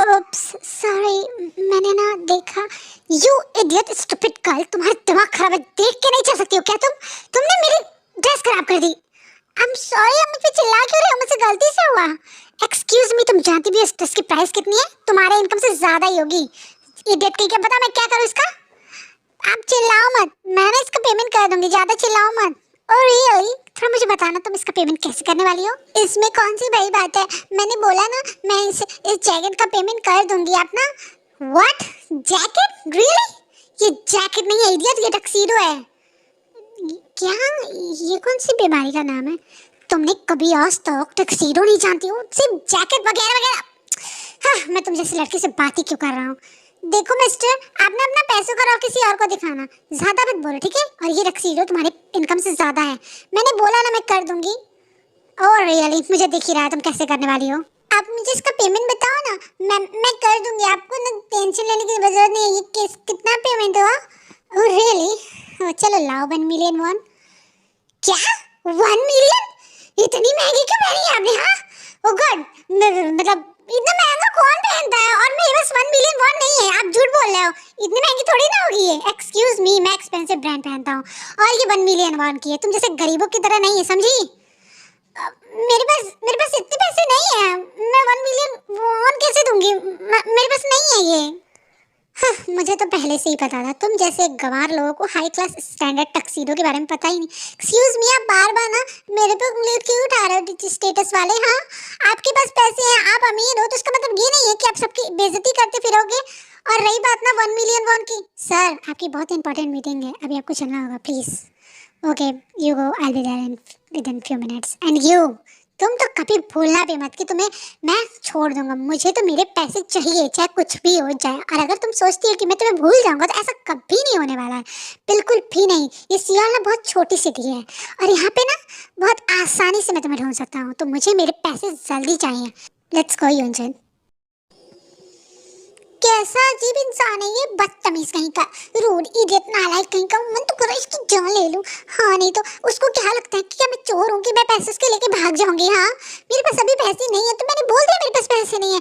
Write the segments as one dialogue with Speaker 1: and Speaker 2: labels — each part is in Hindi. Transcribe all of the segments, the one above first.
Speaker 1: ओप्स सॉरी, मैंने ना देखा। यू इडियट स्टूपिड गर्ल, तुम्हारा दिमाग खराब है, देख के नहीं चल सकती हो क्या तुमने मेरी ड्रेस खराब कर दी। आई एम सॉरी, आप मुझ पे चिल्ला क्यों रहे हो, मुझसे गलती से हुआ। एक्सक्यूज मी, तुम जानती भी हो इस ड्रेस की प्राइस कितनी है? तुम्हारे इनकम से ज्यादा ही होगी। इडियट की क्या पता मैं क्या करूँ इसका। आप चिल्लाओ मत, मैं ना इसका पेमेंट कर दूंगी, ज्यादा चिल्लाओ मत। ओ रियली, थोड़ा मुझे बताना तुम इसका पेमेंट कैसे करने वाली हो। इसमें कौन सी बड़ी बात है, मैंने बोला ना मैं इस जैकेट का पेमेंट कर दूंगी। आप ना व्हाट जैकेट, रियली? ये जैकेट नहीं है इडियट, ये टक्सीडो है। क्या? ये कौन सी बीमारी का नाम है? तुमने कभी आज तक टक्सीडो नहीं जानती हो, सिर्फ जैकेट वगैरह वगैरह। हाँ, मैं तुम जैसी लड़की से बात ही क्यों कर रहा हूँ। देखो मिस्टर, आपने अपना पैसों का रॉ किसी और को दिखाना, ज्यादा मत बोलो ठीक है। और ये रक्सीडो तुम्हारे इनकम से ज्यादा है, मैंने बोला ना मैं कर दूंगी। और रियली मुझे दिख ही रहा है तुम कैसे करने वाली हो। आप मुझे इसका पेमेंट बताओ ना, मैं कर दूंगी, आपको ना टेंशन लेने की जरूरत नहीं है। ये कितना पेमेंट हुआ? ओह रियली, चलो लाओ 1 मिलियन वॉन। क्या 1 मिलियन? इतनी महंगी क्यों पहनी है आपने? हाँ ओ गॉड, मतलब इतना महंगा कौन पहनता है? और मेरे पास 1 मिलियन वॉन नहीं है, आप झूठ बोल रहे हो। इतनी महंगी थोड़ी ना होगी ये। एक्सक्यूज मी, मैं एक्सपेंसिव ब्रांड पहनता हूँ और ये 1 मिलियन वॉन की है। तुम जैसे गरीबों की तरह नहीं है, समझी? मेरे पास इतने पैसे नहीं है, मैं 1 मिलियन वॉन कैसे दूंगी? मेरे पास नहीं है ये। हाँ, मुझे तो पहले से ही पता था तुम जैसे गंवार लोगों को हाई क्लास स्टैंडर्ड टक्सीडो के बारे में पता ही नहीं। एक्सक्यूज मी, आप बार बार ना मेरे पे उंगली क्यों उठा रहे हो स्टेटस वाले? हाँ, आपके पास पैसे हैं, आप अमीर हो, तो इसका मतलब ये नहीं है कि आप सबकी बेइज्जती करते फिरोगे। और रही बात ना 1 मिलियन वॉन की, सर आपकी बहुत इंपॉर्टेंट मीटिंग है, अभी आपको चलना होगा please. Okay you go, I will be there in with in few minutes. And you, तुम तो कभी भूलना भी मत कि तुम्हें मैं छोड़ दूंगा। मुझे तो मेरे पैसे चाहिए, चाहे कुछ भी हो जाए। और अगर तुम सोचती हो कि मैं तुम्हें भूल जाऊंगा, तो ऐसा कभी नहीं होने वाला है, बिल्कुल भी नहीं। ये सियाल ना बहुत छोटी सिटी है और यहाँ पे ना बहुत आसानी से मैं तुम्हें ढूंढ सकता हूँ। तो मुझे मेरे पैसे जल्दी चाहिए। लेट्स गो यूंजन। कैसा अजीब इंसान है ये, बदतमीज कहीं का, रूड इडियट, नालायक कहीं का। मन तो करो इसकी जान ले लूं। हाँ नहीं तो उसको क्या लगता है कि क्या मैं चोर हूँ कि मैं पैसे उसके लेके भाग जाऊंगी? हाँ, मेरे पास अभी पैसे नहीं है तो मैंने बोल दिया मेरे पास पैसे नहीं है।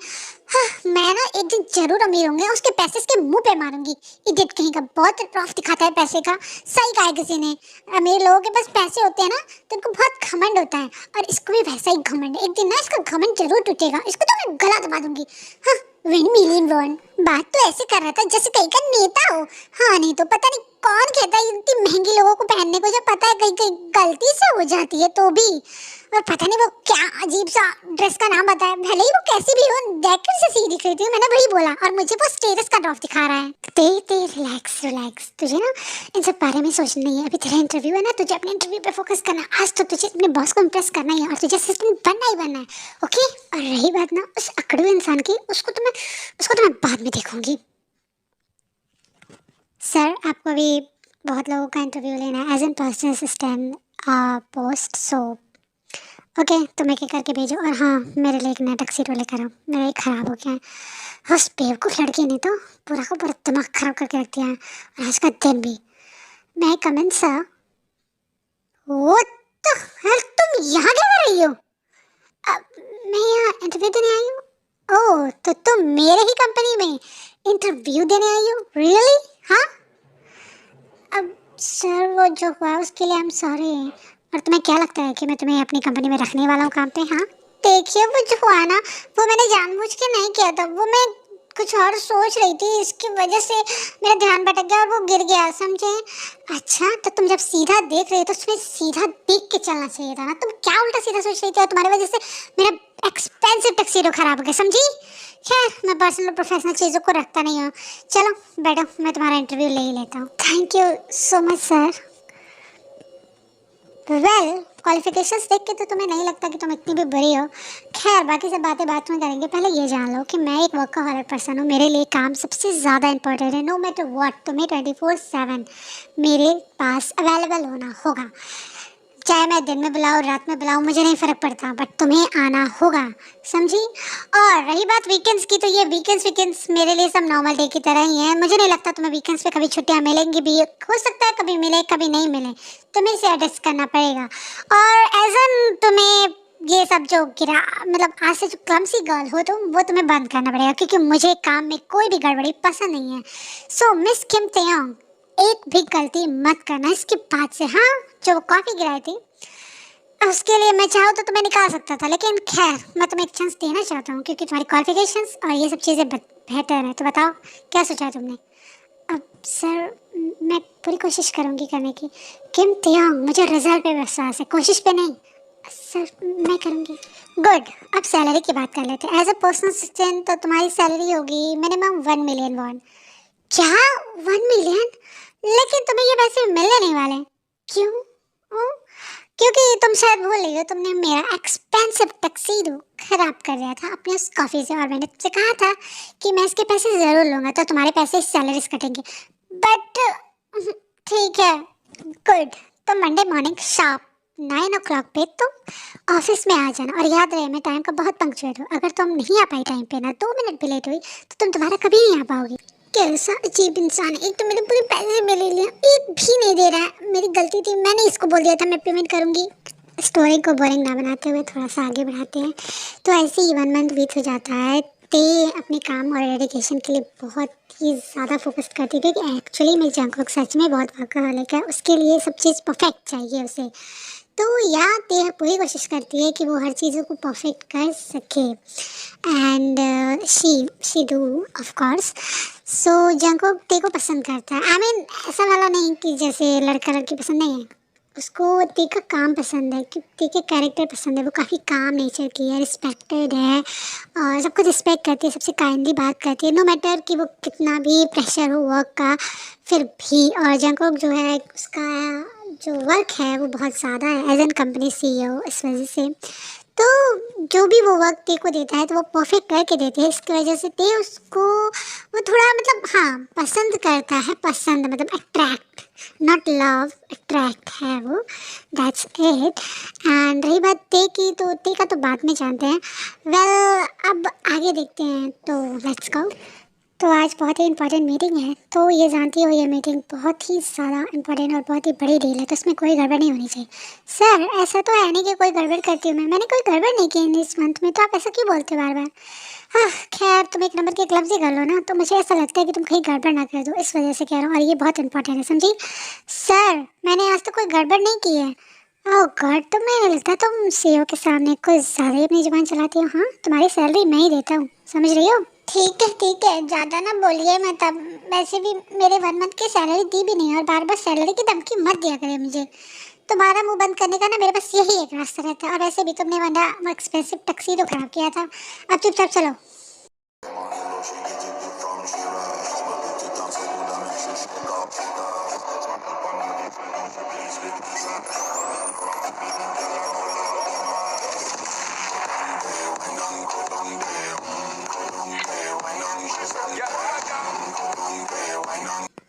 Speaker 1: हाँ, मैं ना एक दिन जरूर अमीर होंगे, उसके पैसे इसके मुंह पे मारूंगी। इडियट कहीं का, बहुत रफ दिखाता है पैसे का। सही कहा किसी ने, अमीर लोगों के पास पैसे होते हैं ना तो इनको बहुत घमंड होता है, और इसको भी वैसा ही घमंड है। एक दिन ना इसका घमंड जरूर टूटेगा, इसको तो मैं गला दबा दूंगी। हाँ, 1 मिलियन वॉन, बात तो ऐसे कर रहा था जैसे कहीं का नेता हो। हाँ नहीं तो पता नहीं कौन कहता है इतनी महंगी लोगों को पहनने को, जब पता है कहीं कहीं गलती से हो जाती है तो भी। और पता नहीं वो क्या अजीब सा ड्रेस का नाम बताया, भले ही वो कैसी भी हो, जैकेट से सी दिख रही थी, मैंने वही बोला। और मुझे वो स्टेटस का ड्रॉप दिखा रहा है। ते रिलैक्स रिलैक्स, तुझे ना इन सब बारे में सोचना नहीं है। अभी तेरा इंटरव्यू है ना, तुझे अपने इंटरव्यू पे फोकस करना है। आज तो तुझे अपने बॉस को इम्प्रेस करना ही है और तुझे असिस्टेंट बनना ही बनना है। ओके, और रही बात ना उस अकड़ू इंसान की, उसको तो मैं बाद में देखूंगी। सर आपको अभी बहुत लोगों का इंटरव्यू लेना है as an personal assistant post. So okay, तुम एक एक करके भेजो। और हाँ, मेरे लिए एक नया टक्सीडो लेकर आओ, मेरा एक ख़राब हो गया है। उस बेवकूफ़ लड़की ने तो पूरा का पूरा दिमाग ख़राब करके रख दिया है, और आज का दिन भी। मैं कम इन सर? वो तो हर तुम यहाँ क्या कर रही हो? मैं यहाँ इंटरव्यू देने आई हूँ। ओह, तो तुम मेरे ही कंपनी में इंटरव्यू देने आई हो? रियली? हाँ। अब सर वो जो हुआ उसके लिए आई एम सॉरी। और तुम्हें क्या लगता है कि मैं तुम्हें अपनी कंपनी में रखने वाला हूँ काम पे? हाँ देखिए, वो जो हुआ ना वो मैंने जानबूझ के नहीं किया था, वो मैं कुछ और सोच रही थी, इसकी वजह से मेरा ध्यान भटक गया और वो गिर गया, समझे? अच्छा, तो तुम जब सीधा देख रहे हो तो उसमें सीधा देख के चलना चाहिए था ना, तुम क्या उल्टा सीधा सोच रही थी? और तुम्हारी वजह से मेरा एक्सपेंसिव टक्सीडो खराब हो गया, समझी? खैर, मैं पर्सनल और प्रोफेशनल चीज़ों को रखता नहीं हूँ। चलो बैठो, मैं तुम्हारा इंटरव्यू ले ही लेता हूँ। Thank you so much sir. Well, qualifications देख के तो तुम्हें नहीं लगता कि तुम इतनी भी बुरी हो। खैर, बाकी सब बातें बात में करेंगे। पहले ये जान लो कि मैं एक वर्कहॉलिक पर्सन हूँ, मेरे लिए काम सबसे ज़्यादा इंपॉर्टेंट है। नो मैटर व्हाट, तुम्हें 24/7 मेरे पास अवेलेबल होना होगा। चाहे मैं दिन में बुलाऊँ रात में बुलाऊँ, मुझे नहीं फ़र्क पड़ता, बट तुम्हें आना होगा, समझी? और रही बात वीकेंड्स की, तो ये वीकेंड्स मेरे लिए सब नॉर्मल डे की तरह ही है। मुझे नहीं लगता तुम्हें वीकेंड्स पे कभी छुट्टियां मिलेंगी भी, हो सकता है कभी मिले कभी नहीं मिले, तुम्हें इसे एडजस्ट करना पड़ेगा। और एज एन तुम्हें ये सब जो गिरा मतलब आज से जो क्लमसी गर्ल हो तुम, वो तुम्हें बंद करना पड़ेगा, क्योंकि मुझे काम में कोई भी गड़बड़ी पसंद नहीं है। सो मिस किम तेयोंग, एक भी गलती मत करना इसके बाद से। हाँ, जो कॉफी गिराई थी उसके लिए मैं चाहूँ तो तुम्हें निकाल सकता था, लेकिन खैर मैं तुम्हें एक चांस देना चाहता हूँ, क्योंकि तुम्हारी क्वालिफिकेशंस और ये सब चीज़ें बेहतर है। तो बताओ क्या सोचा है तुमने? अब सर, मैं पूरी कोशिश करूँगी करने की। किम तेयोंग, मुझे रिजल्ट पे विश्वास है, कोशिश पे नहीं। सर मैं करूँगी। गुड, अब सैलरी की बात कर लेते हैं। एज अ पर्सनल असिस्टेंट तो तुम्हारी सैलरी होगी मिनिमम 1 मिलियन वॉन। क्या? 1 मिलियन? लेकिन तुम्हें ये पैसे मिलने नहीं वाले। क्यों? ओ, क्योंकि तुम शायद भूल रही हो, तुमने मेरा एक्सपेंसिव टक्सीडो खराब कर दिया था अपने उस कॉफ़ी से, और मैंने तुझसे कहा था कि मैं इसके पैसे ज़रूर लूँगा, तो तुम्हारे पैसे सैलरी से कटेंगे। बट ठीक है, गुड। तो मंडे मॉर्निंग शार्प 9 o'clock पे तुम ऑफिस में आ जाना, और याद रहे मैं टाइम का बहुत पंक्चुअल हूँ। अगर तुम नहीं आ पाई टाइम पे ना, 2 मिनट भी लेट हुई, तो तुम दोबारा कभी नहीं आ पाओगी। कैसा अजीब इंसान है, एक तो मेरे पूरे पैसे में ले लिया, एक भी नहीं दे रहा है। मेरी गलती थी, मैंने इसको बोल दिया था मैं पेमेंट करूंगी। स्टोरी को बोरिंग ना बनाते हुए थोड़ा सा आगे बढ़ाते हैं। तो ऐसे ही 1 मंथ बीत हो जाता है। ते अपने काम और डेडिकेशन के लिए बहुत ही ज़्यादा फोकस करती है, क्योंकि एक्चुअली मेरी जंगकोक सच में बहुत वर्कaholic है। उसके लिए सब चीज़ परफेक्ट चाहिए उसे। तो या ते पूरी कोशिश करती है कि वो हर चीज़ों को परफेक्ट कर सके, and she do of course. So Jungkook ते को पसंद करता है। आई मीन ऐसा वाला नहीं कि जैसे लड़का लड़की पसंद नहीं है, उसको ते का काम पसंद है, क्योंकि ते के कैरेक्टर पसंद है। वो काफ़ी काम नेचर की है, रिस्पेक्टेड है, और सबको रिस्पेक्ट करती है, सबसे काइंडली बात करती है, नो मैटर कि वो कितना भी प्रेशर हो वर्क का फिर भी। और जंगकोक जो है उसका जो वर्क है वो बहुत ज़्यादा है एज एन कंपनी CEO, इस वजह से तो जो भी वो वर्क ते को देता है तो वो परफेक्ट करके देते हैं। इसकी वजह से ते उसको वो थोड़ा मतलब हाँ पसंद करता है। पसंद मतलब अट्रैक्ट, नॉट लव, अट्रैक्ट है वो, दैट्स इट। एंड रही बात ते की, तो ते का तो बाद में जानते हैं। वेल अब आगे देखते हैं, तो लेट्स गो। तो आज बहुत ही इंपॉर्टेंट मीटिंग है, तो ये जानती हो ये मीटिंग बहुत ही ज़्यादा इंपॉर्टेंट और बहुत ही बड़ी डील है, तो इसमें कोई गड़बड़ नहीं होनी चाहिए। सर ऐसा तो है नहीं कि कोई गड़बड़ करती हूँ मैंने कोई गड़बड़ नहीं की इस मंथ में, तो आप ऐसा क्यों बोलते हो बार बार? हाँ खैर, तुम एक नंबर के क्लब से कर लो ना, तो मुझे ऐसा लगता है कि तुम कहीं गड़बड़ ना कर दो, इस वजह से कह रहा हूँ, और ये बहुत इंपॉर्टेंट है, समझी? सर मैंने आज तक कोई गड़बड़ नहीं की है। ओह गॉड, तो मैं लगता तुम CEO के सामने कुछ ज़्यादा ही अपनी जुबान चलाती हो। हाँ, तुम्हारी सैलरी मैं ही देता हूँ, समझ रही हो? ठीक है, ज़्यादा ना बोलिए मत। अब वैसे भी मेरे 1 मंथ की सैलरी दी भी नहीं, और बार बार सैलरी की धमकी मत दिया करे मुझे। तुम्हारा मुंह बंद करने का ना मेरे पास यही एक रास्ता रहता है, और वैसे भी तुमने वरना एक्सपेंसिव टक्सीडो खराब किया था। अब चुपचाप चलो।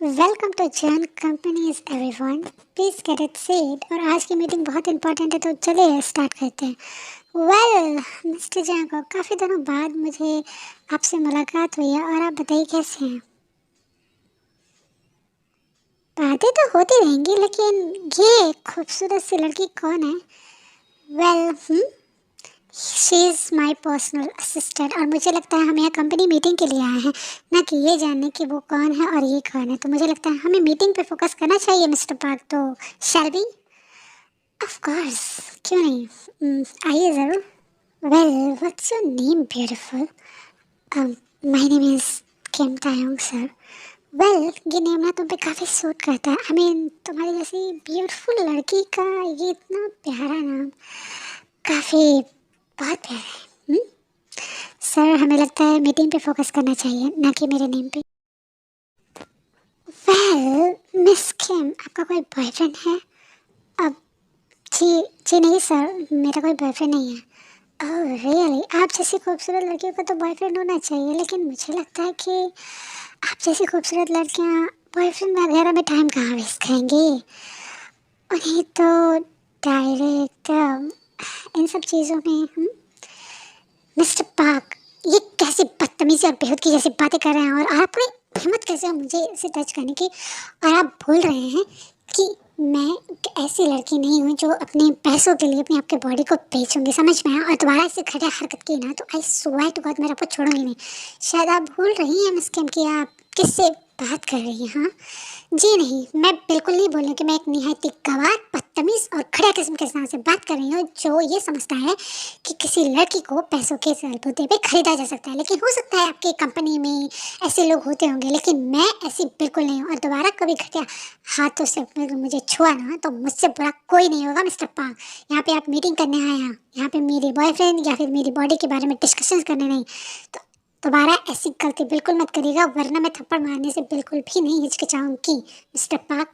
Speaker 1: Welcome to John companies everyone, please get it seat. और आज की मीटिंग बहुत इंपॉर्टेंट है, तो चलिए स्टार्ट करते हैं। वेल मिस्टर जैंको, काफ़ी दिनों बाद मुझे आपसे मुलाकात हुई है, और आप बताइए कैसे हैं? बातें तो होती रहेंगी, लेकिन ये खूबसूरत सी लड़की कौन है? Well she is my personal assistant, और मुझे लगता है हम यहाँ कंपनी मीटिंग के लिए आए हैं, ना कि ये जानने कि वो कौन है और ये कौन है। तो मुझे लगता है हमें मीटिंग पे फोकस करना चाहिए मिस्टर पार्क। तो शैल बी? ऑफ कोर्स, क्यों नहीं, आइए ज़रूर। Well what's your name beautiful? My name is Kim Taeyong sir. Well ये नेम ना तुम पे काफ़ी सूट करता है। आई मीन तुम्हारी जैसी ब्यूटीफुल लड़की का ये इतना प्यारा नाम काफ़ी बहुत प्यारा है। सर हमें लगता है मीटिंग पे फोकस करना चाहिए, ना कि मेरे नेम पे। वेल मिस किम, आपका कोई बॉयफ्रेंड है? अब जी जी नहीं सर, मेरा कोई बॉयफ्रेंड नहीं है। Oh really? आप जैसी खूबसूरत लड़कियों का तो बॉयफ्रेंड होना चाहिए, लेकिन मुझे लगता है कि आप जैसी खूबसूरत लड़कियां बॉयफ्रेंड वगैरह में टाइम कहाँ वेस्ट करेंगी। उन्हें तो डायरेक्ट इन सब चीज़ों में। मिस्टर पार्क, ये कैसी बदतमीजी और बेहद की जैसी बातें कर रहे हैं, और आपने हिम्मत कैसे हो मुझे इसे टच करने की? और आप भूल रहे हैं कि मैं एक ऐसी लड़की नहीं हूँ जो अपने पैसों के लिए अपनी आपके बॉडी को बेचूंगी, समझ में आया? और दोबारा ऐसे घटिया हरकत की ना तो आई स्वेयर टू गॉड मैं आपको छोड़ूंगी नहीं। शायद आप भूल रही हैं मिस किम कि आप किससे बात कर रही हैं। हाँ जी नहीं, मैं बिल्कुल नहीं बोल रही कि मैं एक निहायती गंवार, बदतमीज और खड़े किस्म के इंसान से बात कर रही हूँ जो ये समझता है कि किसी लड़की को पैसों के बलबूते पे खरीदा जा सकता है। लेकिन हो सकता है आपकी कंपनी में ऐसे लोग होते होंगे, लेकिन मैं ऐसी बिल्कुल नहीं हूँ। और दोबारा कभी घटिया हाथों से मुझे छुआ ना तो मुझसे बुरा कोई नहीं होगा मिस्टर पांग। यहाँ पे आप मीटिंग करने आए हैं, यहाँ पे मेरे बॉयफ्रेंड या फिर मेरी बॉडी के बारे में डिस्कशन करने नहीं। तो दोबारा ऐसी गलती बिल्कुल मत करिएगा, वरना मैं थप्पड़ मारने से बिल्कुल भी नहीं हिचकिचाऊंगी मिस्टर पार्क।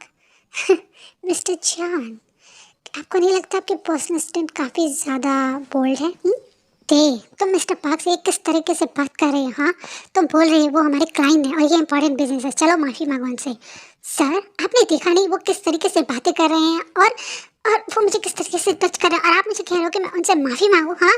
Speaker 1: मिस्टर जॉन, आपको नहीं लगता आपके पर्सनल असिस्टेंट काफ़ी ज़्यादा बोल्ड है? तुम मिस्टर पार्क से किस तरीके से बात कर रहे हो? हाँ, तुम बोल रही हो वो हमारे क्लाइंट है और ये इंपॉर्टेंट बिजनेस है। चलो माफ़ी मांगो उनसे। सर, आपने देखा नहीं वो किस तरीके से बातें कर रहे हैं और वो मुझे किस तरीके से टच कर रहे हैं और आप मुझे कह रहे हो कि मैं उनसे माफ़ी मांगू? हाँ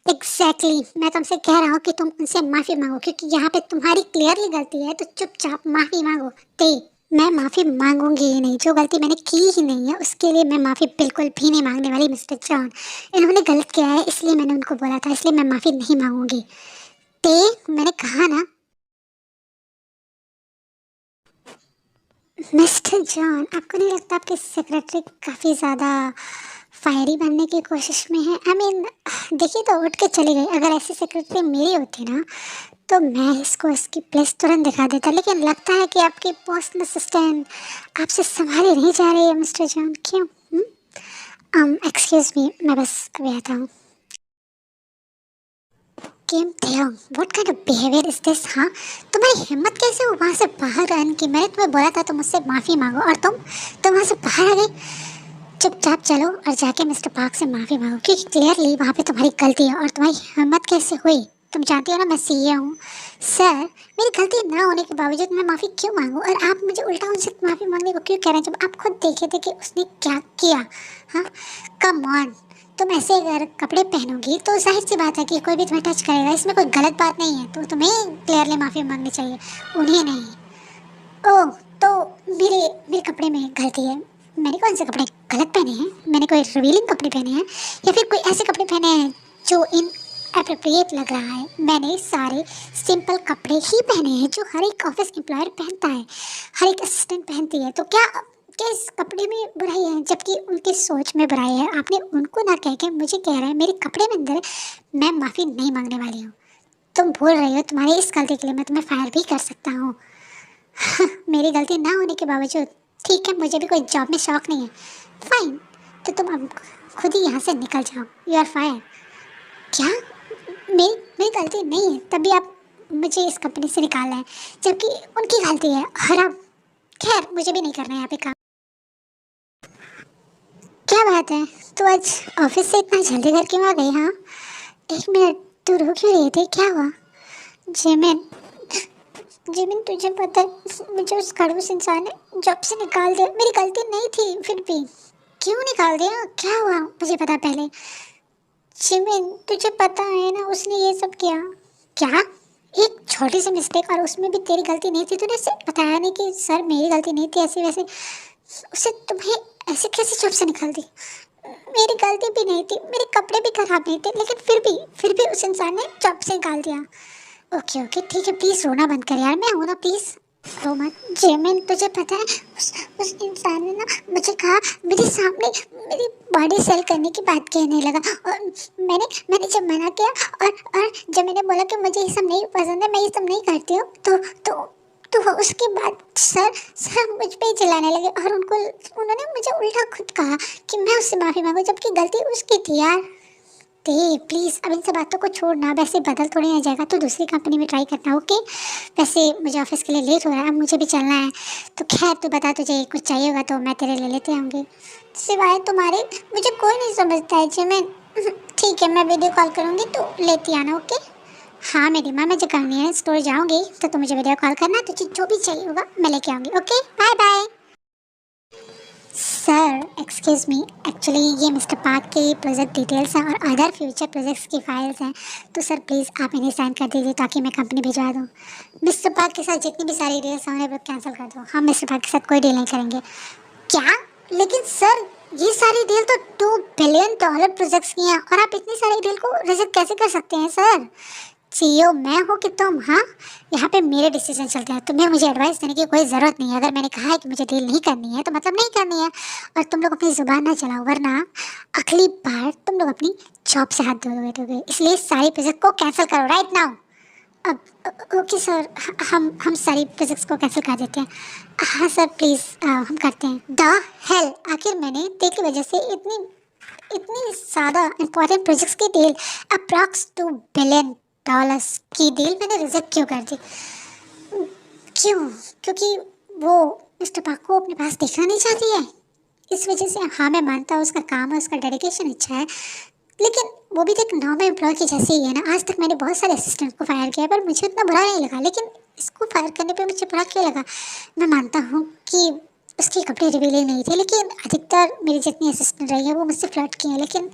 Speaker 1: एग्जैक्टली मैं तुमसे कह रहा हूँ कि तुम उनसे माफ़ी मांगो, क्योंकि यहाँ पे तुम्हारी क्लियरली गलती है। तो चुपचाप माफ़ी मांगो। ते मैं माफ़ी मांगूंगी ही नहीं, जो गलती मैंने की ही नहीं है उसके लिए मैं माफ़ी बिल्कुल भी नहीं मांगने वाली मिस्टर जॉन। इन्होंने गलत किया है इसलिए मैंने उनको बोला था, इसलिए मैं माफ़ी नहीं मांगूंगी। ते मैंने कहा ना। मिस्टर जॉन, आपको नहीं लगता आपके सेक्रेटरी काफ़ी ज़्यादा फायरी बनने की कोशिश में है? आई मीन देखिए तो उठ के चली गई। अगर ऐसी सेक्रेटरी मेरी होती ना तो मैं इसको इसकी प्लेस तुरंत दिखा देता। लेकिन लगता है कि आपकी पर्सनल असिस्टेंट आपसे संभाली नहीं जा रही है मिस्टर जॉन। क्यों? एक्सक्यूज मी, मैं बस अभी आता हूँ। Kim Taeyong, what kind of behaviour is this? हाँ, तुम्हारी हिम्मत कैसे हो वहाँ से बाहर आने की? मैंने तुम्हें बोला था तुम मुझसे माफ़ी मांगो और तुम वहाँ से बाहर आ गई। चुपचाप चलो और जाके मिस्टर पार्क से माफ़ी मांगो, क्योंकि क्लियरली वहाँ पे तुम्हारी गलती है। और तुम्हारी हिम्मत कैसे हुई? तुम जानती हो ना मैं सीए हूँ। सर, मेरी गलती ना होने के बावजूद मैं माफ़ी क्यों मांगूँ और आप मुझे उल्टा उनसे माफ़ी मांगने को क्यों कह रहे हैं, जब आप खुद देखे थे कि उसने क्या किया? हाँ, कम ऑन, तुम ऐसे अगर कपड़े पहनोगी तो जाहिर सी बात है कि कोई भी तुम्हें टच करेगा, इसमें कोई गलत बात नहीं है। तो तुम्हें क्लियरली माफ़ी मांगनी चाहिए, उन्हें नहीं। ओह, तो मेरे मेरे कपड़े में गलती है। मैंने कौन से कपड़े गलत पहने हैं? मैंने कोई रिवीलिंग कपड़े पहने हैं या फिर कोई ऐसे कपड़े पहने हैं जो इन अप्रोप्रिएट लग रहा है? मैंने सारे सिंपल कपड़े ही पहने हैं जो हर एक ऑफिस एम्प्लॉयर पहनता है, हर एक असिस्टेंट पहनती है। तो क्या क्या इस कपड़े में बुराई है? जबकि उनकी सोच में बुराई है। आपने उनको ना कह के मुझे कह रहे हैं मेरे कपड़े में अंदर है। मैं माफ़ी नहीं मांगने वाली हूँ। तुम भूल रही हो तुम्हारी इस गलती के लिए मैं तुम्हें फायर भी कर सकता हूँ। मेरी गलती ना होने के बावजूद। ठीक है, मुझे भी कोई जॉब में शौक नहीं है। फाइन, तो तुम अब खुद ही यहाँ से निकल जाओ। You are fire. क्या? मेरी मेरी गलती नहीं है तभी आप मुझे इस कंपनी से निकाल रहे हैं, जबकि उनकी गलती है। और अब खैर मुझे भी नहीं करना है यहाँ पे काम। क्या बात है, तू आज ऑफिस से इतना जल्दी घर क्यों आ गई? हाँ, एक मिनट, तू रो क्यों रही थी? क्या हुआ? जिमिन, जिमिन तुझे पता है मुझे उस खड़ूस इंसान ने जॉब से निकाल दिया। मेरी गलती नहीं थी फिर भी। क्यों निकाल दिया? क्या हुआ मुझे पता पहले। जिमिन तुझे पता है ना उसने ये सब किया। क्या? एक छोटी सी मिस्टेक और उसमें भी तेरी गलती नहीं थी? तूने उसे बताया नहीं कि सर मेरी गलती नहीं थी ऐसे वैसे? उसे तुम्हें ऐसे कैसे जॉब से निकाल दी? मेरी गलती भी नहीं थी, मेरे कपड़े भी खराब नहीं थे, लेकिन फिर भी उस इंसान ने जॉब से निकाल दिया। ओके ओके ठीक है, प्लीज़ रोना बंद कर यार, मैं हूँ ना, प्लीज़ रो मत। जेमिन तुझे पता है उस इंसान ने ना मुझे कहा, मेरे सामने मेरी बॉडी सेल करने की बात कहने लगा और मैंने जब मना किया और जब मैंने बोला कि मुझे ये सब नहीं पसंद है, मैं ये सब नहीं करती हूँ, तो उसके बाद सर मुझ पे ही चिल्लाने लगे और उन्होंने मुझे उल्टा खुद कहा कि मैं उससे माफ़ी मांगू, जबकि गलती उसकी थी यार। ते प्लीज़ अब इन सब बातों को छोड़ना, वैसे बदल थोड़ी ना जाएगा, तो दूसरी कंपनी में ट्राई करना। ओके, वैसे मुझे ऑफिस के लिए लेट हो रहा है, अब मुझे भी चलना है। तो खैर तू बता, तुझे कुछ चाहिए होगा तो मैं तेरे ले लेते आऊँगी। सिवाय तुम्हारे मुझे कोई नहीं समझता है जी। मैं ठीक है, मैं वीडियो कॉल करूँगी तो लेती आना। ओके हाँ मेरी माँ, मुझे करनी है, स्टोर जाऊँगी तो तुम मुझे वीडियो कॉल करना, तुझे जो भी चाहिए होगा मैं लेके आऊँगी। Okay bye bye. Sir excuse me, actually ये मिस्टर पार्क के प्रोजेक्ट डिटेल्स हैं और अदर फ्यूचर प्रोजेक्ट्स की फाइल्स हैं, तो सर प्लीज़ आप इन्हें साइन कर दीजिए ताकि मैं कंपनी भिजवा दूँ। मिस्टर पार्क के साथ जितनी भी सारी डील्स हैं उन्हें कैंसिल कर दो। हम मिस्टर पार्क के साथ कोई डील नहीं करेंगे। क्या? लेकिन सर, ये सारी डील तो $2 बिलियन प्रोजेक्ट्स की हैं और आप इतनी सारी डील को रिजेक्ट कैसे कर सकते हैं सर? सीईओ मैं हो कि तुम? हाँ, यहाँ पे मेरे डिसीजन चलते हैं, तुम्हें मुझे एडवाइस देने की कोई ज़रूरत नहीं है। अगर मैंने कहा है कि मुझे डील नहीं करनी है तो मतलब नहीं करनी है, और तुम लोग अपनी ज़ुबान ना चलाओ वरना अगली बार तुम लोग अपनी जॉब से हाथ धो बैठोगे। इसलिए सारी प्रोजेक्ट को कैंसिल करो राइट नाउ। अब ओके सर, हम सारी फिजिक्स को कैंसिल कर देते हैं। हाँ सर प्लीज़, हम करते हैं। द हेल, आखिर मैंने डे की वजह से इतनी इतनी ज़्यादा इंपॉर्टेंट प्रोजेक्ट्स की डील, अप्रॉक्स $2 बिलियन की डील मैंने रिजेक्ट क्यों कर दी? क्यों? क्योंकि वो मिस्टर पाक को अपने पास देखना नहीं चाहती है, इस वजह से? हाँ मैं मानता हूँ उसका काम है, उसका डेडिकेशन अच्छा है, लेकिन वो भी तो एक नॉर्मल एम्प्लॉय की जैसे ही है ना। आज तक मैंने बहुत सारे असिस्टेंट को फायर किया पर मुझे उतना बुरा नहीं लगा, लेकिन इसको फायर करने पे मुझे बुरा क्यों लगा? मैं मानता हूँ कि उसके कपड़े रिवीलिंग नहीं थे, लेकिन अधिकतर मेरी जितनी असिस्टेंट रही है वो मुझसे फ्लर्ट किए हैं, लेकिन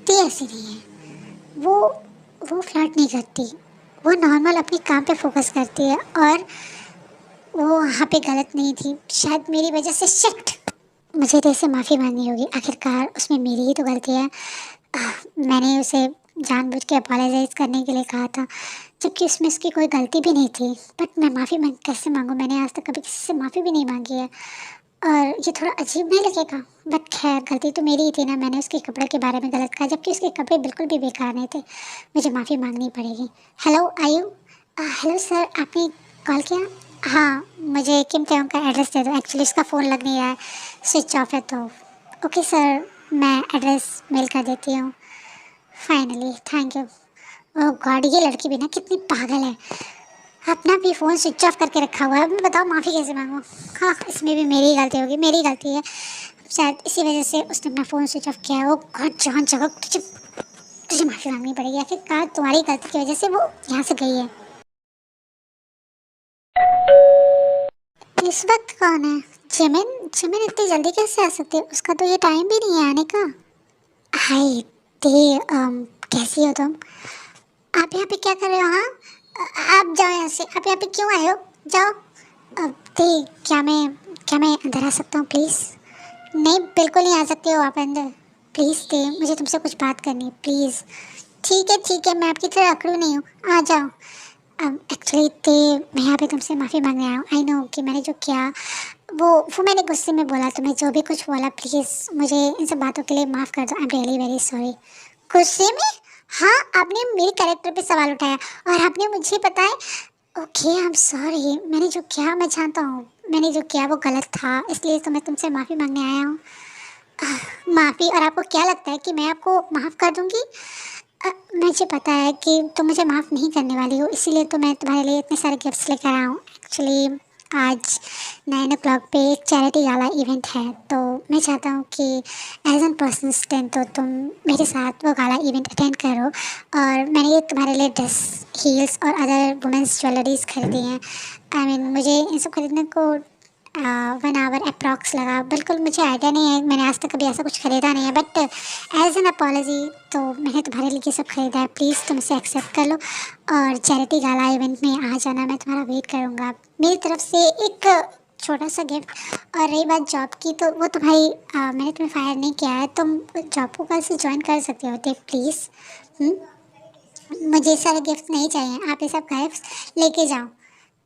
Speaker 1: ती ऐसी नहीं है। वो फ्लर्ट नहीं करती, वो नॉर्मल अपने काम पे फोकस करती है, और वो वहाँ पे गलत नहीं थी, शायद मेरी वजह से। शिट, मुझे तो इससे माफ़ी मांगनी होगी, आखिरकार उसमें मेरी ही तो गलती है। मैंने उसे जानबूझ के अपोलोजाइज़ करने के लिए कहा था, जबकि उसमें उसकी कोई गलती भी नहीं थी। बट मैं माफ़ी कैसे मांगूँ? मैंने आज तक कभी किसी से माफ़ी भी नहीं मांगी है, और ये थोड़ा अजीब नहीं लगेगा? बट खैर, गलती तो मेरी ही थी ना, मैंने उसके कपड़े के बारे में गलत कहा, जबकि उसके कपड़े बिल्कुल भी बेकार नहीं थे। मुझे माफ़ी मांगनी पड़ेगी। हेलो आयु, हेलो सर, आपने कॉल किया? हाँ, मुझे किम तेयोंग का एड्रेस दे दो, एक्चुअली उसका फ़ोन लग नहीं रहा है, स्विच ऑफ है। तो ओके सर, मैं एड्रेस मेल कर देती हूँ। Finally, thank you. Oh God, ये लड़की भी ना कितनी पागल है, अपना भी फ़ोन स्विच ऑफ करके रखा हुआ है। अब मैं बताओ माफ़ी कैसे मांगूँ? हाँ, इसमें भी मेरी गलती होगी, मेरी गलती है शायद, इसी वजह से उसने अपना फ़ोन स्विच ऑफ किया है। वो गॉड जॉन जगह, तुझे तुझे माफ़ी मांगनी पड़ेगी, आखिरकार तुम्हारी गलती की वजह से वो यहाँ से गई है। इस वक्त कौन है? जिमिन? जिमिन इतनी जल्दी कैसे आ सकती है? उसका तो ये टाइम भी नहीं है आने का। हाय दे, कैसी हो तुम? आप यहाँ पे क्या कर रहे हो? हाँ, आप जाओ यहाँ से, आप यहाँ पे क्यों आए हो? जाओ। अब दे, क्या मैं अंदर आ सकता हूँ प्लीज़? नहीं, बिल्कुल नहीं आ सकते हो आप अंदर। प्लीज़ दे, मुझे तुमसे कुछ बात करनी है प्लीज़। ठीक है, मैं आपकी तरह अकड़ू नहीं हूँ, आ जाओ। एक्चुअली ते, मैं यहाँ पे तुमसे माफ़ी मांगने आया हूँ। आई नो कि मैंने जो किया वो मैंने गुस्से में बोला, तुम्हें जो भी कुछ बोला, प्लीज़ मुझे इन सब बातों के लिए माफ़ कर दो। I am really very sorry. गुस्से में? हाँ, आपने मेरे कैरेक्टर पे सवाल उठाया और आपने मुझे बताया। ओके आई एम सॉरी, मैंने जो किया मैं जानता हूँ, मैंने जो किया वो गलत था, इसलिए तो मैं तुमसे माफ़ी मांगने आया हूँ। माफ़ी? और आपको क्या लगता है कि मैं आपको माफ़ कर दूँगी? मुझे पता है कि तुम मुझे माफ़ नहीं करने वाली हो, इसीलिए तो मैं तुम्हारे लिए इतने सारे गिफ्ट्स लेकर आया हूँ। एक्चुअली आज 9 o'clock पे एक चैरिटी गाला इवेंट है, तो मैं चाहता हूँ कि एज एन पर्सनल स्टैंड तो तुम मेरे साथ वो गाला इवेंट अटेंड करो, और मैंने ये तुम्हारे लिए ड्रेस, हील्स और अदर वुमेंस ज्वेलरीज खरीदी हैं। आई मीन मुझे इन सब खरीदने को 1 आवर अप्रॉक्स लगा। बिल्कुल मुझे आइडिया नहीं है, मैंने आज तक कभी ऐसा कुछ ख़रीदा नहीं है, बट एज एन अपॉलजी तो मैंने तुम्हारे लिए ये सब ख़रीदा है। प्लीज़ तुम इसे एक्सेप्ट कर लो और चैरिटी गाला इवेंट में आ जाना, मैं तुम्हारा वेट करूँगा। मेरी तरफ से एक छोटा सा गिफ्ट। और रही बात जॉब की, तो वो तुम्हारी मैंने तुम्हें फायर नहीं किया है, तुम जॉब को कल से ज्वाइन कर सकते हो। देख प्लीज़, मुझे सारे गिफ्ट नहीं चाहिए, आप ये सब गिफ्ट लेके जाओ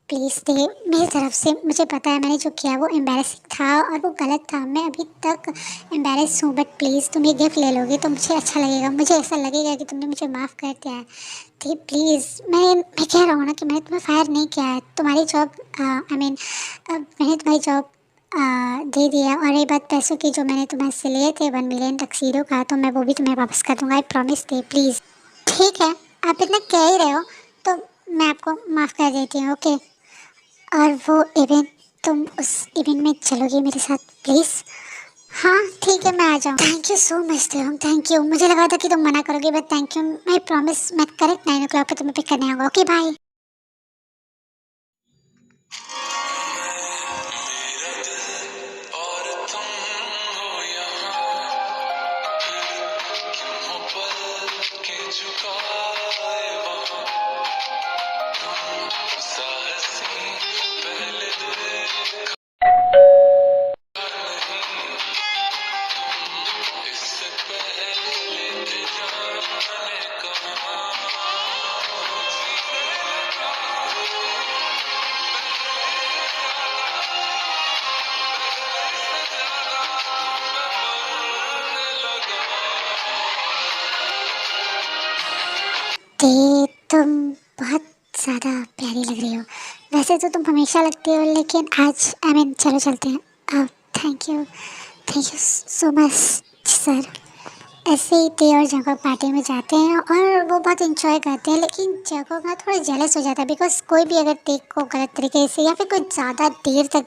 Speaker 1: प्लीज़। दे, मेरी तरफ से मुझे पता है मैंने जो किया वो एम्बैरेसिंग था और वो गलत था, मैं अभी तक एम्बैरेस हूँ, बट प्लीज़ तुम ये गिफ्ट ले लोगे तो मुझे अच्छा लगेगा, मुझे ऐसा लगेगा कि तुमने मुझे माफ़ कर दिया है। ठीक प्लीज़, मैं कह रहा हूँ ना कि मैंने तुम्हें फायर नहीं किया है, तुम्हारी जॉब आई मीन मैंने तुम्हारी जॉब दे दिया। और ये बात पैसों की, जो मैंने तुम्हारे लिए थे 1 मिलियन टक्सीडो का, तो मैं वो भी तुम्हें वापस कर दूँगा, आई प्रॉमिस। They please. ठीक है, आप इतना कह ही रहे हो तो मैं आपको माफ़ कर देती हूँ, ओके। और वो इवेंट, तुम उस इवेंट में चलोगे मेरे साथ प्लीज़? हाँ ठीक है, मैं आ जाऊँ। Thank you so much Devam, thank you. मुझे लगा था कि तुम मना करोगे, बट थैंक यू। मैं प्रॉमिस, मैं करेक्ट 9 o'clock पे तुम्हें पिक करने आऊँगा। Okay bye. ते तुम बहुत ज़्यादा प्यारी लग रही हो। वैसे तो तुम हमेशा लगती हो, लेकिन आज चलो चलते हैं। अब thank you so much sir. ऐसे ही ते और जगह पार्टी में जाते हैं और वो बहुत इंजॉय करते हैं, लेकिन जगह ना थोड़ा जेलस हो जाता है, बिकॉज कोई भी अगर ते को गलत तरीके से या फिर कुछ ज़्यादा देर तक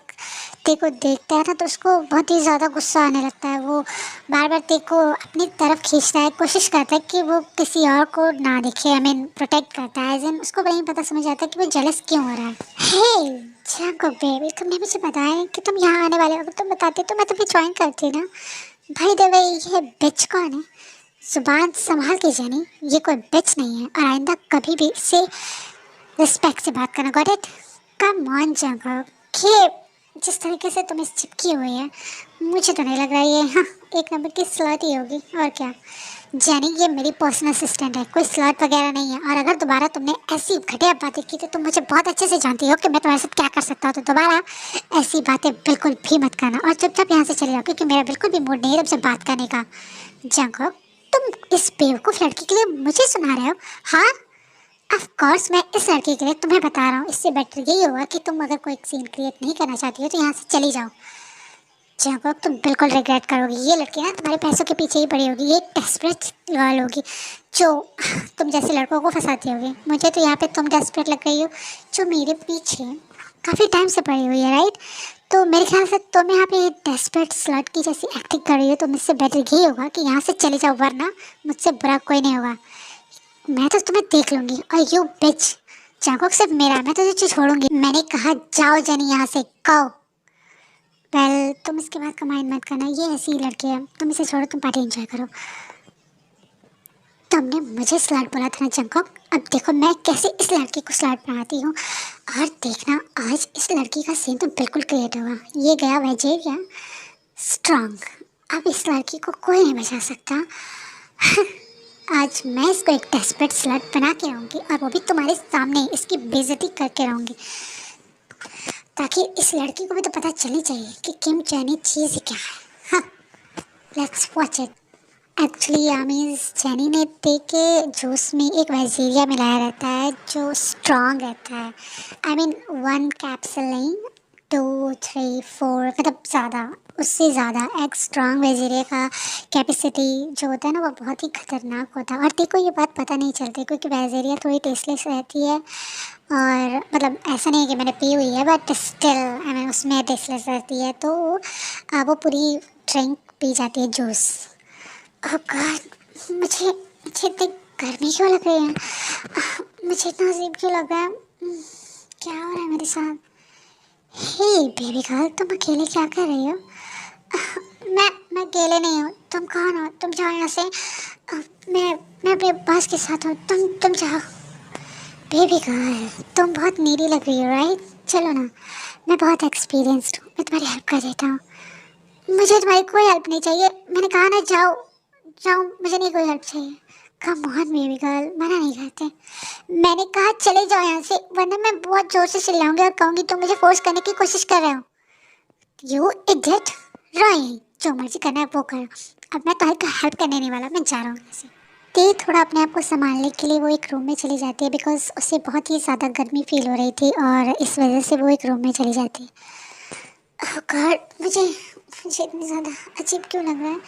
Speaker 1: ते को देखता है ना, तो उसको बहुत ही ज़्यादा गुस्सा आने लगता है। वो बार बार ते को अपनी तरफ खींचता है, कोशिश करता है कि वो किसी और को ना देखे, प्रोटेक्ट करता है। एज इन उसको नहीं पता समझ आता कि वो जेलस क्यों हो रहा है। हे जंको बेबी, तुमने मुझे बताया नहीं कि तुम यहाँ आने वाले हो। अगर तुम बताते तो मैं तुम्हें ज्वाइन करती ना। भाई द वे, ये बिच कौन है? जुबान संभाल के जानी, ये कोई बिच नहीं है और आइंदा कभी भी इससे रिस्पेक्ट से बात करना। Got it? Come on Junko, ये जिस तरीके से तुम इस चिपकी हुई है, मुझे तो नहीं लग रहा ये हाँ एक नंबर की स्लॉट ही होगी। और क्या जैनी, ये मेरी पर्सनल असिस्टेंट है, कोई स्लॉट वगैरह नहीं है। और अगर दोबारा तुमने ऐसी घटिया बातें की तो तुम मुझे बहुत अच्छे से जानती हो कि मैं तुम्हारे साथ क्या कर सकता हूँ। तो दोबारा ऐसी बातें बिल्कुल भी मत करना और चुपचाप यहाँ से चले जाओ, क्योंकि मेरा बिल्कुल भी मूड नहीं है तुमसे बात करने का। जंको, तुम इस बेवकूफ़ लड़की के लिए मुझे सुना रहे हो? हाँ, ऑफ कोर्स मैं इस लड़के के लिए तुम्हें बता रहा हूँ। इससे बेटर यही होगा कि तुम अगर कोई सीन क्रिएट नहीं करना चाहती हो तो यहाँ से चली जाओ। जब तुम बिल्कुल रिग्रेट करोगी। ये लड़की ना तुम्हारे पैसों के पीछे ही पड़ी होगी। ये एक डेस्परेट गर्ल होगी जो तुम जैसे लड़कों को फंसाती होगी। मुझे तो यहाँ पे तुम डेस्परेट लग रही हो जो मेरे पीछे काफ़ी टाइम से पड़ी हुई है, राइट? तो मेरे ख्याल से तुम यहाँ पे डेस्परेट स्लट की जैसी एक्टिंग कर रही हो। तो मुझसे बेटर यही होगा कि यहाँ से चले जाओ, वरना मुझसे बुरा कोई नहीं होगा। मैं तो तुम्हें देख लूँगी। और यू बिच, चाकू सिर्फ मेरा, मैं तुझे छोड़ूंगी। मैंने कहा जाओ जनी यहाँ से, कहो। वेल, तुम इसके बाद का माइंड मत करना, ये ऐसी ही लड़की है। तुम इसे छोड़ो, तुम पार्टी एंजॉय करो। तुमने मुझे स्लैट बोला था ना जंकॉक, अब देखो मैं कैसे इस लड़की को स्लैट बनाती हूँ। और देखना आज इस लड़की का सीन तो बिल्कुल क्रिएट होगा। ये गया वेजेरिया स्ट्रांग, अब इस लड़की को कोई नहीं बचा सकता। आज मैं इसको एक डेस्परेट स्लट बना के रहूँगी और वो भी तुम्हारे सामने इसकी बेइज्जती करके रहूँगी, ताकि इस लड़की को भी तो पता चलनी चाहिए कि किम चैनी चीज़ क्या है। हाँ, लेट्स वॉच इट। एक्चुअली यामीज चैनी ने ते के जूस में एक वजीरिया मिलाया रहता है जो स्ट्रॉन्ग रहता है। वन कैप्सूल नहीं, 2 3 4 मतलब ज़्यादा, उससे ज़्यादा एक स्ट्रॉन्ग वजीरिया का कैपेसिटी जो होता है ना, वो बहुत ही खतरनाक होता है। और देखो ये बात पता नहीं चलती क्योंकि वजीरिया थोड़ी टेस्टलेस रहती है। और मतलब ऐसा नहीं है कि मैंने पी हुई है, बट स्टिल उसमें टेस्टलेस रहती है। तो वो पूरी ड्रिंक पी जाती है, जूस। ओह गॉड, मुझे मुझे इतनी गर्मी क्यों लग रही है? मुझे इतना अजीब क्यों लग रहा है? क्या हो रहा है मेरे साथ? हे बेबी गर्ल, तुम अकेले क्या कर रही हो? मैं अकेले नहीं हूँ। तुम कौन हो? तुम जाओ यहाँ से। मैं अपने बॉस के साथ हूँ। तुम जाओ। बेबी गर्ल, तुम बहुत नीडी लग रही हो, राइट? चलो ना, मैं बहुत एक्सपीरियंस्ड हूँ, मैं तुम्हारी हेल्प कर देता हूँ। मुझे तुम्हारी कोई हेल्प नहीं चाहिए। मैंने कहा ना जाओ जाओ, मुझे नहीं कोई हेल्प चाहिए। कम ऑन बेबी गर्ल, मना नहीं करते। मैंने कहा चले जाओ यहाँ से, वरना मैं बहुत जोर से चिल्लाऊंगी और कहूँगी तुम मुझे फोर्स करने की कोशिश कर रहे हो। यू इडियट, रॉय, जो मर्जी करना है वो करो। अब मैं तुम्हारी हेल्प करने नहीं वाला, मैं जा रहा हूँ यहाँ से। ते थोड़ा अपने आप को संभालने के लिए वो एक रूम में चली जाती है, बिकॉज उसे बहुत ही ज़्यादा गर्मी फील हो रही थी और इस वजह से वो एक रूम में चली जाती है। ओह गॉड, मुझे इतनी ज़्यादा अजीब क्यों लग रहा है?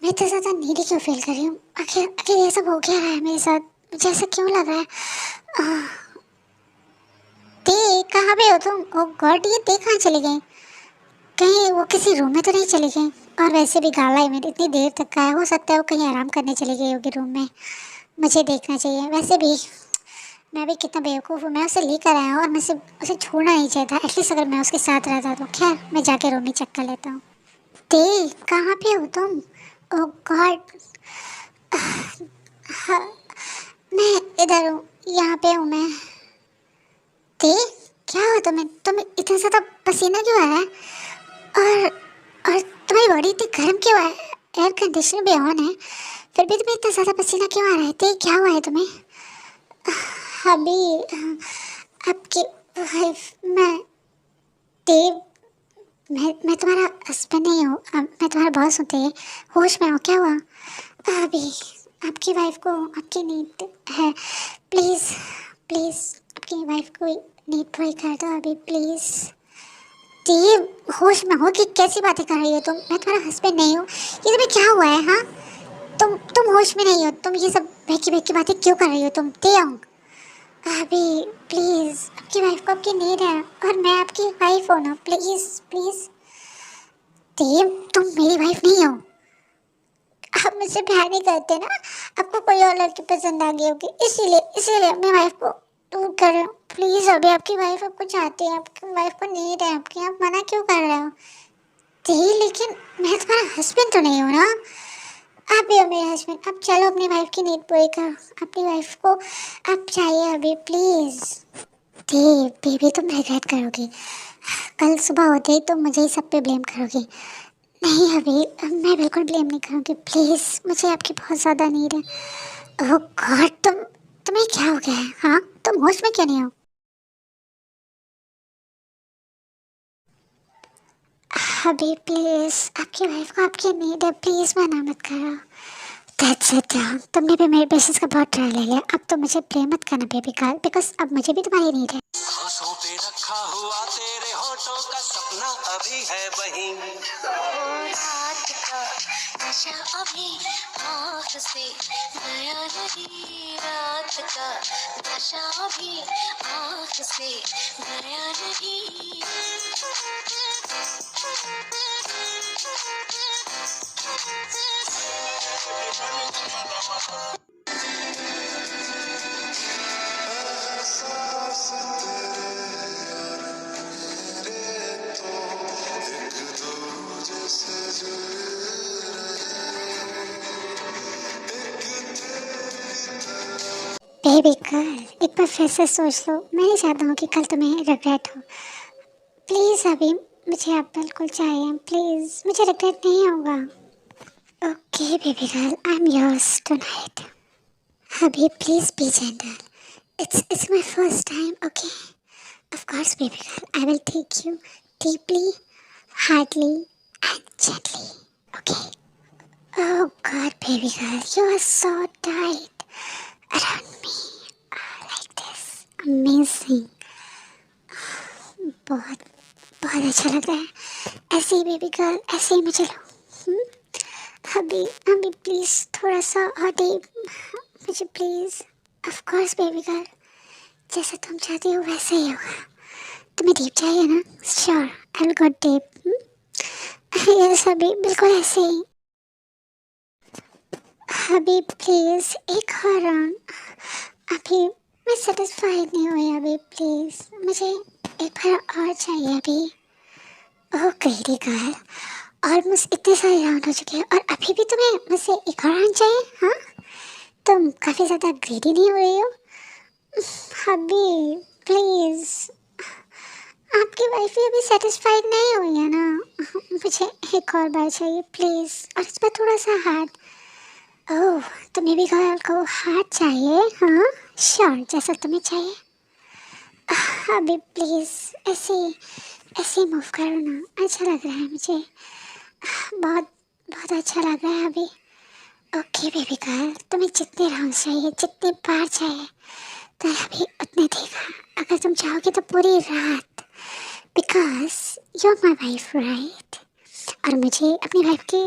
Speaker 1: मैं इतना ज़्यादा नीडी क्यों फील कर रही हूँ? आखिर आखिर ये सब हो क्या रहा है मेरे साथ? मुझे ऐसा क्यों लग रहा है? ते कहाँ पे हो तुम? ओह गॉड, ये ते कहाँ चली गई? कहीं वो किसी रूम में तो नहीं चली गई? और वैसे भी गाला है मेरी, इतनी देर तक का है, हो सकता है वो कहीं आराम करने चली गई होगी रूम में। मुझे देखना चाहिए। वैसे भी मैं भी कितना बेवकूफ़ हूँ, मैं उसे लेकर आया हूँ और मुझे उसे छोड़ना नहीं चाहिए था। एटलीस्ट अगर मैं उसके साथ रहता तो। खैर, मैं जाके रूम में चेक कर लेता हूँ। ते कहाँ पे हो तुम? ओह गॉड, हाँ, मैं इधर हूँ, यहाँ पे हूँ मैं। ते क्या हो तुम्हें इतना ज़्यादा पसीना क्यों आ रहा है? और तुम्हारी बॉडी इतनी गर्म क्यों है? एयर कंडीशनर भी ऑन है, फिर भी तुम्हें इतना ज़्यादा पसीना क्यों आ रहा है? ते क्या हुआ है तुम्हें? अभी आपकी वाइफ, ते मैं तुम्हारा हस्बैंड नहीं हूँ, मैं तुम्हारा बॉस हूँ। ते होश में हो? क्या हुआ? अभी आपकी वाइफ को आपकी नीड है, प्लीज़ प्लीज़ आपकी वाइफ को नीड पूरी कर दो अभी प्लीज़। ये होश में हो कि कैसी बातें कर रही हो तुम? मैं तुम्हारा हस्बैंड नहीं हूँ। ये तुम्हें क्या हुआ है हाँ? तुम होश में नहीं हो, तुम ये सब बहकी बहकी बातें क्यों कर रही हो तुम? तेयंग अभी प्लीज़, आपकी वाइफ को आपकी नीड है और मैं आपकी वाइफ हूँ ना, प्लीज़ प्लीज़। देव तुम मेरी वाइफ नहीं हो, आप मुझसे प्यार नहीं करते ना, आपको कोई और लड़की पसंद आ गई होगी, इसीलिए इसीलिए अपनी वाइफ को दूर कर रहे हो। प्लीज़ अभी आपकी वाइफ आपको चाहती है, आपकी वाइफ को नीड है आपकी, आप मना क्यों कर रहे हो? जी लेकिन मैं तुम्हारा हस्बैंड तो नहीं हूँ ना। आप भी हो मेरे हस्बैंड, अब चलो अपनी वाइफ की नीड पूरी करो, अपनी वाइफ को आप चाहिए अभी प्लीज़। जी बेबी तुम रिग्रेट करोगी, कल सुबह होते ही तुम मुझे ही सब पे ब्लेम करोगी। नहीं अभी मैं बिल्कुल ब्लेम नहीं करूँगी, प्लीज़ मुझे आपकी बहुत ज़्यादा नीड है। ओह गॉड तुम्हें क्या हो गया है हाँ? तुम होश में क्यों नहीं हो? अभी प्लीज़ आपकी वाइफ को आपकी नीड है, प्लीज़ मना मत करो। दैट्स इट यार, तुमने भी मेरे पेशेंस का बहुत ट्रायल ले लिया, अब तो मुझे ब्लेम मत करना बेबी गर्ल, बिकॉज अब मुझे भी तुम्हारी नीड है।
Speaker 2: सांसों पे रखा हुआ तेरे होठों का सपना अभी है वहीं। रात का नशा अभी आँख से गया नहीं, रात का नशा अभी आँख से गया नहीं।
Speaker 1: बेबी गर्ल एक बार फिर से सोच लो, मैं नहीं चाहता हूँ कि कल तुम्हें रिग्रेट हो। प्लीज़ अभी मुझे आप बिल्कुल चाहिए, प्लीज़ मुझे रिग्रेट नहीं होगा। Okay baby girl I am yours tonight. अभी please be gentle, it's my first time, okay? Of course baby girl, I will take you deeply, hardly and gently, okay? Oh god baby girl, you are so tight around me, like this, amazing, बहुत बहुत अच्छा लग रहा है। ऐसे ही बेबी गर्ल, ऐसे ही मुझे लो। हम्म? अभी अभी प्लीज़ थोड़ा सा और डीप मुझे please. Of course baby girl, जैसा तुम चाहती हो वैसा ही होगा। तुम्हें डीप चाहिए ना? Sure I will go deep. Yes अभी बिल्कुल ऐसे ही। अभी प्लीज़ एक और राउंड। अभी मैं सेटिस्फाइड नहीं हुई, अभी प्लीज़ मुझे एक बार और चाहिए अभी। ओह ग्रेडी गर्ल, ऑलमोस्ट इतने सारे राउंड हो चुके हैं और अभी भी तुम्हें मुझसे एक और राउंड चाहिए हाँ? तुम काफ़ी ज़्यादा ग्रेडी नहीं हो रही हो? अभी प्लीज़, आपकी वाइफ भी अभी सेटिस्फाइड नहीं हुई है ना? मुझे एक और बार चाहिए प्लीज़, और इस पर थोड़ा सा हार्ड। ओह तुम्हें भी गर्ल को हार्ड चाहिए हाँ? श्योर जैसा तुम्हें चाहिए। अभी प्लीज़ ऐसे ऐसे मूव करो ना, अच्छा लग रहा है मुझे, बहुत बहुत अच्छा लग रहा है अभी। ओके बेबी गर्ल, तुम्हें जितने राउंड चाहिए, जितनी बार चाहिए, तो अभी उतने देगा। अगर तुम चाहोगे तो पूरी रात, because you are my wife right. और मुझे अपनी वाइफ के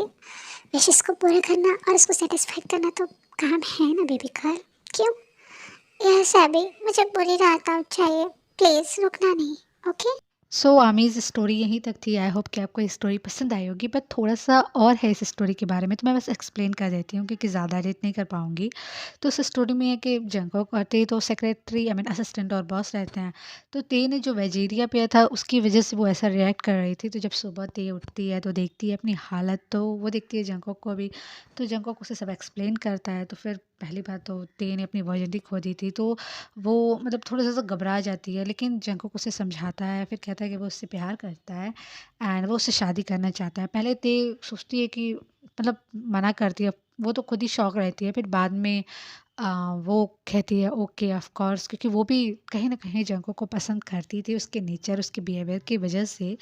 Speaker 1: विशेस को पूरा करना और उसको सेटिस्फाई करना तो काम है ना बेबी गर्ल, क्यों? यस अभी मुझे पूरी रात आउट चाहिए, प्लीज़ रुकना नहीं, ओके?
Speaker 3: सो आमीज़ स्टोरी यहीं तक थी। आई होप कि आपको ये स्टोरी पसंद आई होगी, बट थोड़ा-सा और है इस स्टोरी के बारे में, तो मैं बस एक्सप्लेन कर देती हूँ क्योंकि ज़्यादा एडिट नहीं कर पाऊँगी। तो उस स्टोरी में है कि जंगकोक और टे तो सेक्रेटरी आई मीन असिस्टेंट और बॉस रहते हैं। तो टे ने जो वेजेरिया पिया था उसकी वज़ह से वो ऐसा रिएक्ट कर रही थी। तो जब सुबह टे उठती है तो देखती है अपनी हालत, तो वो देखती है जंगकोक को अभी। तो जंगकोक उसे सब एक्सप्लेन करता है। तो फिर पहली बात तो टे ने अपनी वर्जिनिटी खो दी थी, तो वो मतलब थोड़ा-सा तो घबरा जाती है, लेकिन जंगकोक उसे समझाता है, फिर कहता है कि वो उससे प्यार करता है एंड वो उससे शादी करना चाहता है। पहले ते सोचती है कि मतलब मना करती है, वो तो खुद ही शॉक रहती है, फिर बाद में अ, वो कहती है ओके ऑफ कोर्स, क्योंकि वो भी कहीं न कहीं जंगकोक को पसंद करती थी उसके नेचर, उसके बिहेवियर की वजह से।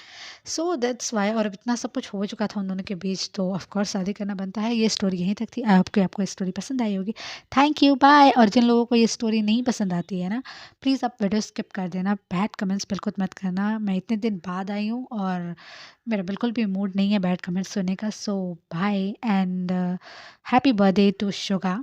Speaker 3: सो दैट्स व्हाई, और अब इतना सब कुछ हो चुका था उन दोनों के बीच, तो ऑफ कोर्स शादी करना बनता है। ये स्टोरी यहीं तक थी। आई होप कि आपको ये स्टोरी पसंद आई होगी। Thank you, bye. और जिन लोगों को ये स्टोरी नहीं पसंद आती है ना, प्लीज़ आप वीडियो स्किप कर देना। बैड कमेंट्स बिल्कुल मत करना। मैं इतने दिन बाद आई हूँ और मेरा बिल्कुल भी मूड नहीं है बैड कमेंट्स सुनने का। So bye and happy birthday to Suga.